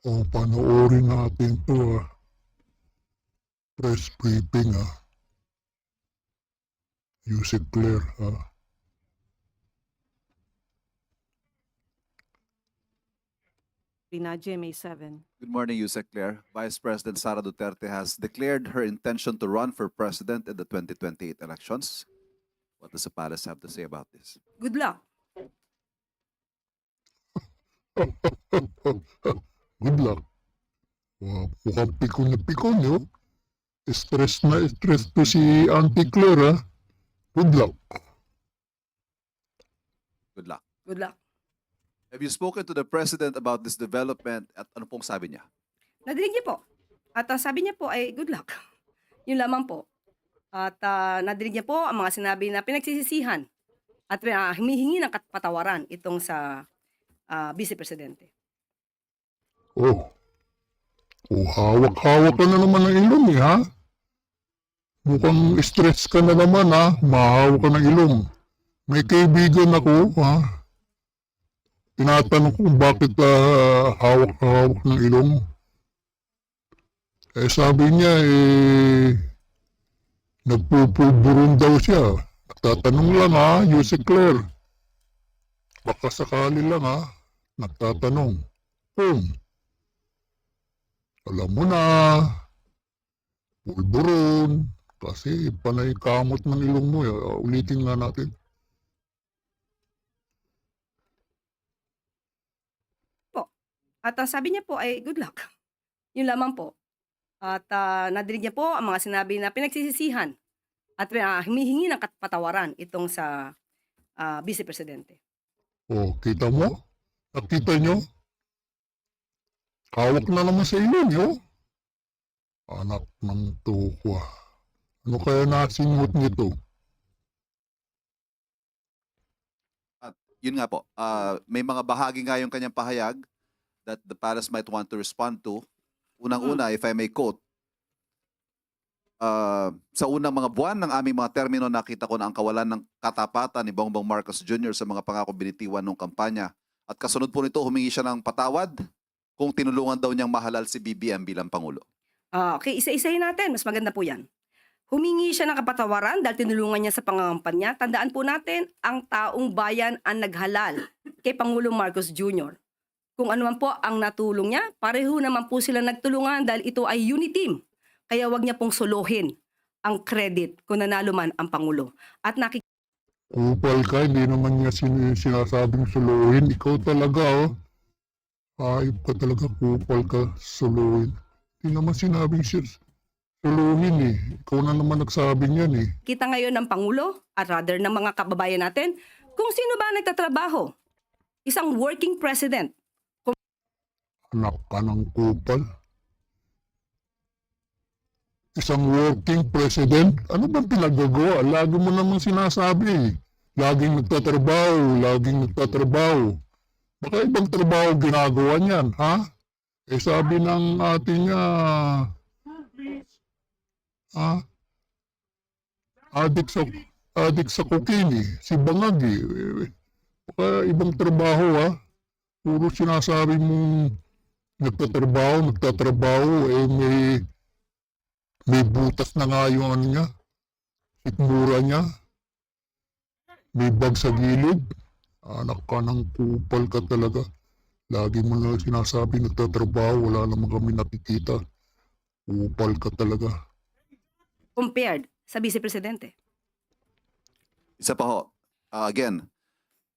O panoorin natin to press briefing Yusek Claire Rinaje, May 7. Good morning, Yusek Claire. Vice President Sara Duterte has declared her intention to run for president in the 2028 elections. What does the palace have to say about this? Good luck. Good luck. Mukhang pikon na pikon, yo. Stress na stress to si Auntie Claire, Good luck. Good luck. Good luck. Have you spoken to the president about this development at ano pong sabi niya? Nadinig niya po. At sabi niya po ay good luck. Yun lamang po. At nadinig niya po ang mga sinabi na pinagsisisihan at humihingi ng patawaran itong sa Vice Presidente. Oh, hawak-hawak ka na naman ng ilong ha? Mukhang stress ka na naman mahawak ka ng ilong. May kaibigan ako Tinatanong ko kung bakit hawak-hawak ng ilong. Sabi niya nagpupulburon daw siya. Nagtatanong lang Yusek Claire. Baka sakali lang nagtatanong. Alam mo na, pulburon, kasi panay kamot ng ilong mo. Ulitin nga natin. At sabi niya po ay good luck. Yun lamang po. At nadinig niya po ang mga sinabi na pinagsisisihan at humihingi ng patawaran itong sa Vice Presidente. Kita mo? Nakita nyo? Hawak na naman sa ilong, yo. Anak ng tukwa. Ano kaya nasingot nito? At yun nga po, may mga bahagi nga yung kanyang pahayag that the palace might want to respond to. Unang-una, if I may quote, sa unang mga buwan ng aming mga termino, nakita ko na ang kawalan ng katapatan ni Bongbong Marcos Jr. sa mga pangako binitiwan ng kampanya. At kasunod po nito, humingi siya ng patawad kung tinulungan daw niyang mahalal si BBM bilang Pangulo. Okay, isa-isahin natin. Mas maganda po yan. Humingi siya ng kapatawaran dahil tinulungan niya sa pangangampanya. Tandaan po natin, ang taong bayan ang naghalal kay Pangulong Marcos Jr. Kung ano man po ang natulong niya, pareho naman po sila nagtulungan dahil ito ay unity team. Kaya wag niya pong suluhin ang credit kung nanalo man ang Pangulo. At Kupal ka, hindi naman niya sinasabing suluhin. Ikaw talaga, Ayop ka talaga, kupal ka, suluhin. Hindi naman sinabing suluhin Ikaw na naman nagsabi niyan kita ngayon ng Pangulo at rather ng mga kababayan natin kung sino ba nagtatrabaho. Isang working president. Anak ka ng kupal. Isang working president? Ano bang pinagagawa? Lagi mo naman sinasabi. Laging nagtatrabaho. Baka ibang trabaho ginagawa niyan, sabi ng ating adik sa cocaine si Bangag Baka ibang trabaho Puro sinasabi mong nagtatrabaho, may butas na nga yung ano niya, sikmura niya, may bag sa gilid. Anak ka ng kupal ka talaga. Lagi mo na sinasabi nagtatrabaho, wala naman kami nakikita. Kupal ka talaga. Compared sa Vice Presidente. Isa pa ho, again,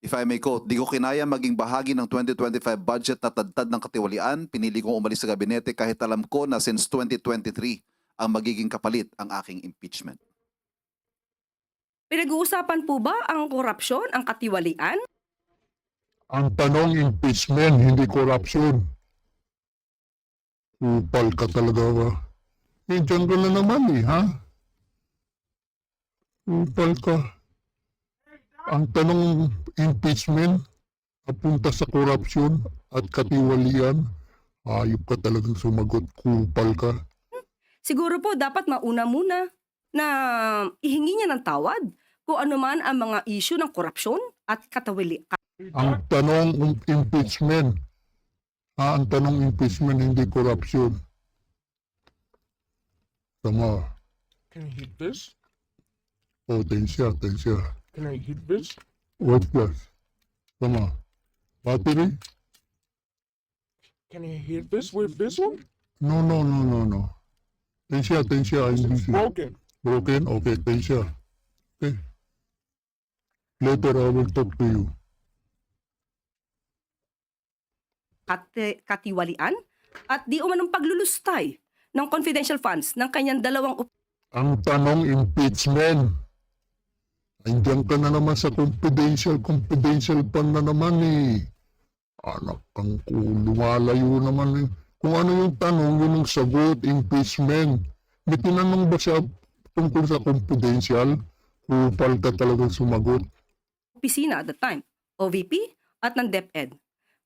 if I may quote, di ko kinaya maging bahagi ng 2025 budget na tadtad ng katiwalian. Pinili kong umalis sa gabinete kahit alam ko na since 2023 ang magiging kapalit ang aking impeachment. Pinag-uusapan po ba ang korupsyon, ang katiwalian? Ang tanong, impeachment, hindi corruption. Kupal ka talaga ba? Diyan ka na naman Kupal ka. Ang tanong, impeachment, napunta sa korupsyon at katiwalian. Ayop ka talagang sumagot, kupal ka. Siguro po dapat mauna muna na ihingi niya ng tawad kung ano man ang mga issue ng korupsyon at katawili. Ang tanong, impeachment. Ang tanong impeachment, hindi corruption. Tama. Can I hit this? Tensya. Can I hit this? What plus? Tama. Battery? Can I hit this with this one? No. Tensya, It's hindi siya. broken. Broken? Okay, tensya. Okay. Later, I will talk to you. Katiwalian at di umanong paglulustay ng confidential funds ng kanyang dalawang Ang tanong, impeachment. Andiyan ka na naman sa confidential pa na naman eh. Anak kang lumalayo naman eh. Kung ano yung tanong, yun ang sagot, impeachment. May tinanong ba siya tungkol sa confidential? Kupal ka talagang sumagot. opisina at the time, OVP at ng DepEd.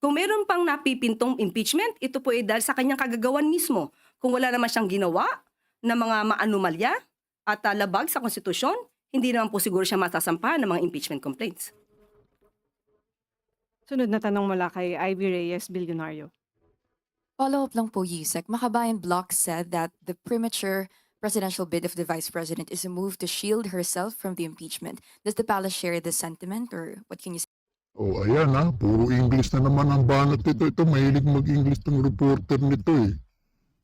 Kung meron pang napipintong impeachment, ito po ay dahil sa kanyang kagagawan mismo. Kung wala naman siyang ginawa na mga maanumalya at labag sa konstitusyon, hindi naman po siguro siya matasampahan ng mga impeachment complaints. Sunod na tanong mula kay Ivy Reyes, Bilyonaryo. Follow-up lang po, Yusek. Makabayan Block said that the premature presidential bid of the vice president is a move to shield herself from the impeachment. Does the palace share this sentiment, or what can you say? Ayan puro English na naman ang banat nito. Ito, mahilig mag-English tong reporter nito eh.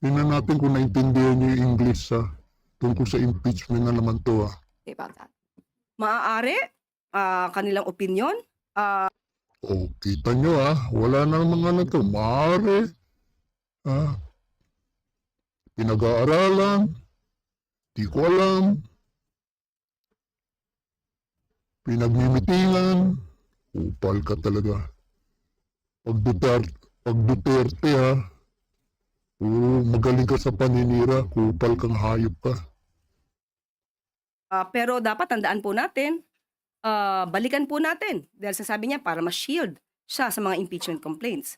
Tingnan natin kung naintindihan niyo yung English tungkol sa impeachment na naman to About that? Maaari, kanilang opinion, Kita nyo wala na mga to. Maaari. Pinag-aaralan. Di ko alam. Pinagmimitingan. Upal ka talaga. Pag Duterte magaling ka sa paninira. Kupal kang hayop ka. pero dapat tandaan po natin, balikan po natin dahil sasabi niya para ma-shield siya sa mga impeachment complaints.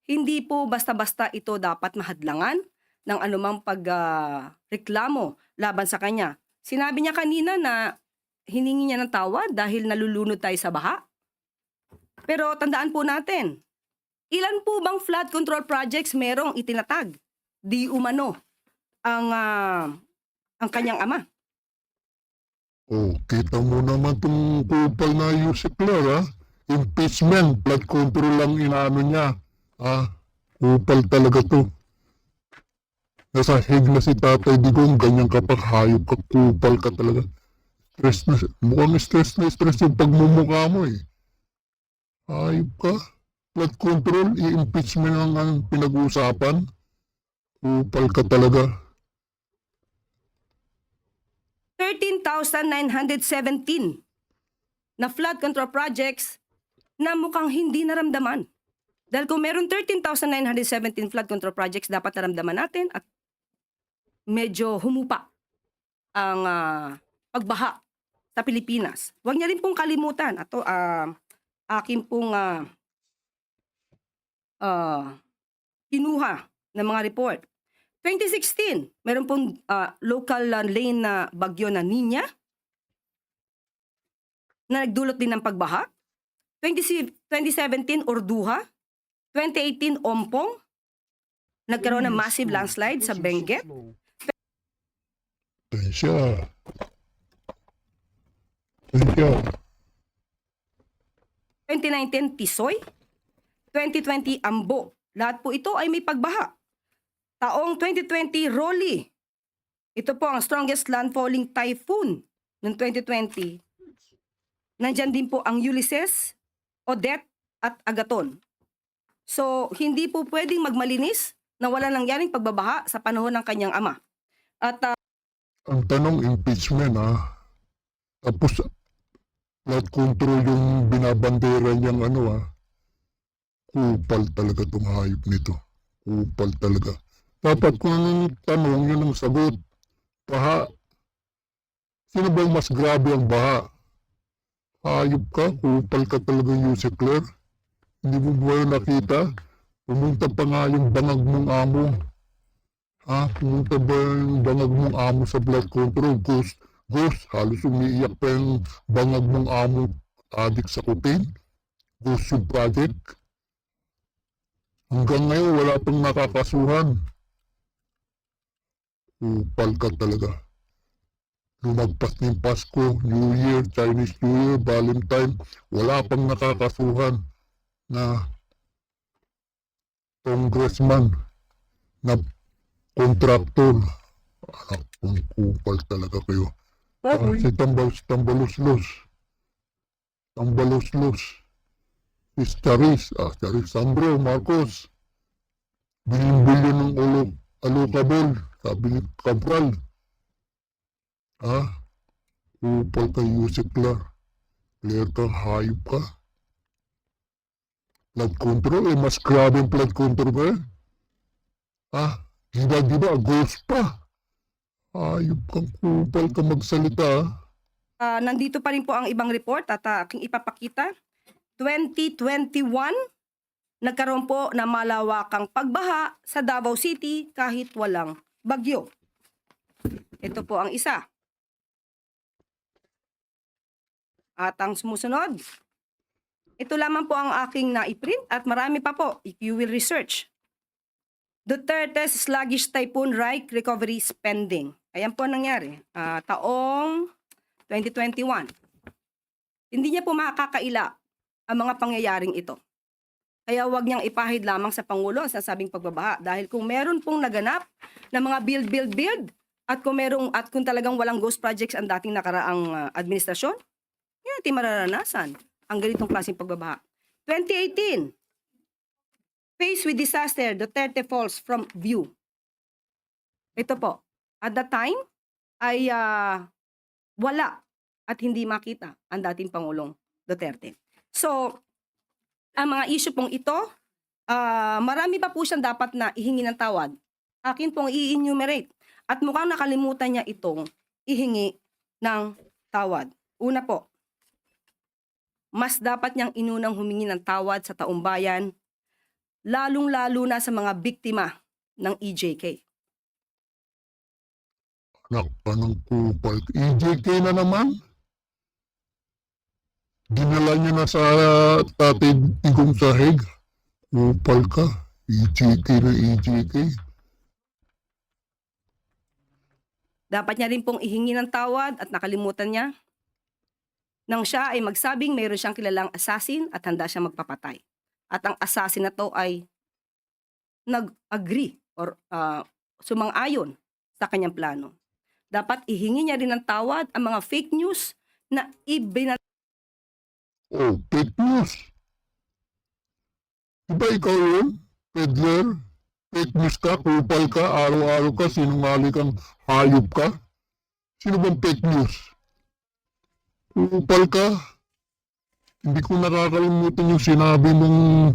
Hindi po basta-basta ito dapat mahadlangan ng anumang pagreklamo laban sa kanya. Sinabi niya kanina na hiningi niya ng tawad dahil nalulunod tayo sa baha. Pero tandaan po natin, ilan po bang flood control projects merong itinatag? Di umano ang kanyang ama. Kita mo naman itong kupal na Yusek Lar, impeachment, blood control lang inaano niya. Kupal talaga to. Nasa hig na si Tatay Digong, ganyan ka pa, hayop ka, kupal ka talaga. Mukhang stress yung pagmumukha mo eh. Hayop ka. Blood control, i-impeachment ang pinag-uusapan. Kupal ka talaga. 13,917 na flood control projects na mukhang hindi naramdaman. Dahil kung meron 13,917 flood control projects, dapat naramdaman natin at medyo humupa ang pagbaha sa Pilipinas. Huwag niya rin pong kalimutan. Ito, aking pong kinuha ng mga report. 2016, meron pong local lane na bagyo na Nina na nagdulot din ng pagbaha. 2017, Orduha. 2018, Ompong. Nagkaroon ng massive landslide sa Benguet. Tensya. 2019, Tisoy. 2020, Ambo. Lahat po ito ay may pagbaha. Taong 2020, Rolly. Ito po ang strongest landfalling typhoon ng 2020. Nandyan din po ang Ulysses, Odette at Agaton. So, hindi po pwedeng magmalinis na wala nangyaring pagbabaha sa panahon ng kanyang ama. At Ang tanong, impeachment Tapos, blood control yung binabandera niyang kupal talaga itong hayop nito. Kupal talaga. Dapat kung anong tanong, yun ang sagot. Baha. Sino ba yung mas grabe ang baha? Hayop ka, kupal ka talaga, Yusek Lar. Hindi mo ba yun nakita? Pumunta pa nga yung bangag mong amo. Pumunta ba yung bangag mong amo sa blood control? Ghost, halos umiiyak pa yung bangag mong amo, adik sa cocaine. Ghost yung project. Hanggang ngayon, wala pang nakakasuhan. Kupal ka talaga. Lumagpas na yung Pasko, New Year, Chinese New Year, Valentine, wala pang nakakasuhan na congressman na kontraktor. Anak kong kupal talaga kayo. Si Tambaluslos. Si Charis, Charis Sambro, Marcos. Bilyon-bilyon ng alokabol, sabi ni Cabral. Kupal ka, Yusek Clar. Clear ka, hayop ka. Flood control, mas grabe yung flood control ba eh? Diba, ghost pa. Hayop kang kupal ka magsalita. Nandito pa rin po ang ibang report at aking ipapakita. 2021, nagkaroon po na malawakang pagbaha sa Davao City kahit walang bagyo. Ito po ang isa. At ang sumusunod, ito lamang po ang aking naiprint at marami pa po if you will research. Duterte's sluggish typhoon Reich recovery spending. Ayan po ang nangyari. Taong 2021. Hindi niya po makakaila ang mga pangyayaring ito. Kaya huwag niyang ipahid lamang sa Pangulo ang sasabing pagbabaha. Dahil kung meron pong naganap na mga build, at kung talagang walang ghost projects ang dating nakaraang administrasyon, hindi natin mararanasan ang ganitong klaseng pagbabaha. 2018, faced with disaster, Duterte falls from view. Ito po, at that time, ay wala at hindi makita ang dating Pangulong Duterte. So, ang mga issue pong ito, marami pa po siyang dapat na ihingi ng tawad. Akin pong i-enumerate. At mukhang nakalimutan niya itong ihingi ng tawad. Una po, mas dapat niyang inunang humingi ng tawad sa taong bayan, lalong-lalo na sa mga biktima ng EJK. Anak pa ng kupal. EJK na naman. Dinala niya na sa Tatay Digong sahig. Kupal ka. EJK na EJK. Dapat niya rin pong ihingi ng tawad at nakalimutan niya nang siya ay magsabing mayroon siyang kilalang assassin at handa siyang magpapatay. At ang assassin na to ay nag-agree or sumang-ayon sa kanyang plano. Dapat ihingi niya rin ng tawad ang mga fake news na Fake news. Diba ikaw yun? Peddler? Fake news ka, kupal ka, araw-araw ka, sinungaling kang hayop ka? Sino bang fake news? Kupal ka. Hindi ko nakakalimutan yung sinabi mong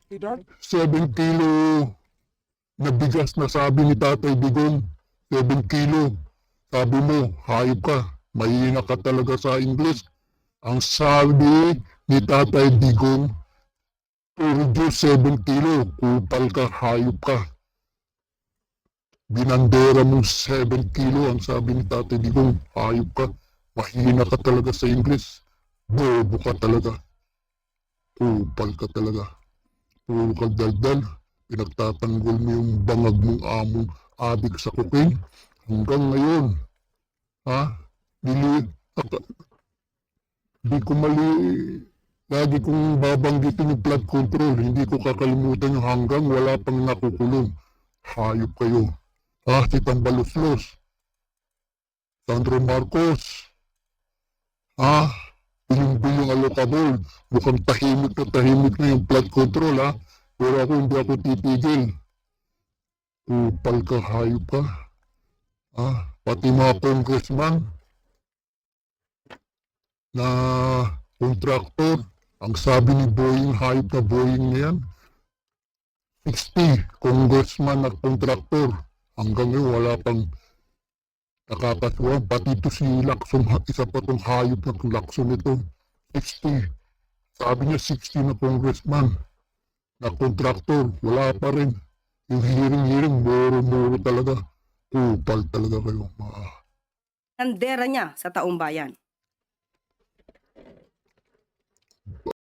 Hey, Dad. 7 kilo na bigas na sabi ni Tatay Digong. 7 kilo. Sabi mo, hayop ka. Mahina ka talaga sa English. Ang sabi ni Tatay Digong, produce 7 kilo. Kupal ka, hayop ka. Binandera mo 7 kilo. Ang sabi ni Tatay Digong, hayop ka. Mahina ka talaga sa English. Bobo ka talaga. Kupal ka talaga. Puro ka daldal. Pinagtatanggol mo yung bangag mong among adik sa cocaine. Hanggang ngayon. Hindi ko mali. Lagi kong babanggitin yung flood control. Hindi ko kakalimutan yung hanggang wala pang nakukulong. Hayop kayo. Si Tambaluslos. Sandro Marcos. Bilyong alokabol. Mukhang tahimik na yung flood control, Pero ako hindi ako titigil. Kupal ka, hayop ka. Pati mga congressman na kontraktor, ang sabi ni Boeing, hayop na Boeing na yan, 60 congressman at kontraktor. Hanggang ngayon wala pang nakakatuwa. Pati ito si Lacson, isa pa tong hayop na Lacson ito. 60. Sabi niya 60 na congressman na kontraktor. Wala pa rin. Yung hearing, muro talaga. Kupal talaga kayo. bandera niya sa taong bayan.